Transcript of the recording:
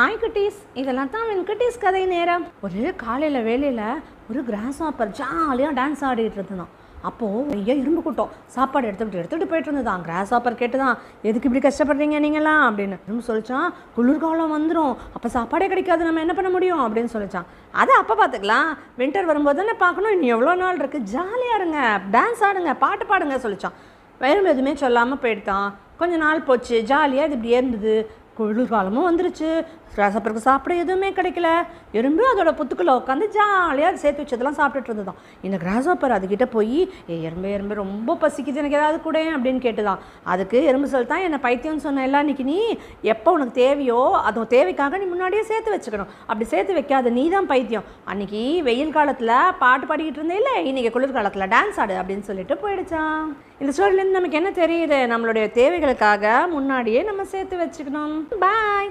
Hi குட்டீஸ், இதெல்லாம் தான் வெங்கடேஷ் கதை நேரம். ஒரு காலையில் வேலையில் ஒரு கிராஸ் ஹாப்பர் ஜாலியாக டான்ஸ் ஆடிட்டு இருந்தான். அப்போது ஐயா இரும்பு கூட்டம் சாப்பாடு எடுத்துகிட்டு போயிட்டு இருந்ததான். கிராஸ் ஹாப்பர் கேட்டுதான், எதுக்கு இப்படி கஷ்டப்படுறீங்க நீங்களாம் அப்படின்னு. இரும்பு சொல்லிச்சான், குளிர்காலம் வந்துடும், அப்போ சாப்பாடே கிடைக்காது, நம்ம என்ன பண்ண முடியும் அப்படின்னு சொல்லிச்சான். அதை அப்போ பார்த்துக்கலாம், வின்டர் வரும்போது தானே பார்க்கணும், இன்னும் எவ்வளோ நாள் இருக்குது, ஜாலியாக இருங்க, டான்ஸ் ஆடுங்க, பாட்டு பாடுங்க சொல்லிச்சான். வேறு எதுவுமே சொல்லாமல் போயிட்டான். கொஞ்சம் நாள் போச்சு, ஜாலியாக இது இப்படியே இருந்தது. குளிர்காலமும் வந்துருச்சு, ரசப்பருக்கு சாப்பிட எதுவுமே கிடைக்கல. எறும்பு அதோட புத்துக்குள்ளே உட்காந்து ஜாலியாக அது சேர்த்து வச்சதெல்லாம் சாப்பிட்டுட்டு இருந்ததான். இந்த கிராஸ்ஹாப்பர் அதுக்கிட்ட போய், எறும்பு ரொம்ப பசிக்குது, எனக்கு ஏதாவது கூட அப்படின்னு கேட்டுதான். அதுக்கு எறும்பு சொல்லிட்டான், என்னை பைத்தியம்னு சொன்ன எல்லாம் இன்றைக்கி நீ எப்போ உனக்கு தேவையோ அது தேவைக்காக நீ முன்னாடியே சேர்த்து வச்சுக்கணும், அப்படி சேர்த்து வைக்காத நீ தான் பைத்தியம். அன்றைக்கி வெயில் காலத்தில் பாட்டு பாடிக்கிட்டு இருந்தே இல்லை, இன்றைக்கி குளிர்காலத்தில் டான்ஸ் ஆடு அப்படின்னு சொல்லிட்டு போயிடுச்சான். இந்த ஸ்டோரியிலேருந்து நமக்கு என்ன தெரியுது, நம்மளுடைய தேவைகளுக்காக முன்னாடியே நம்ம சேர்த்து வச்சுக்கணும். பாய்.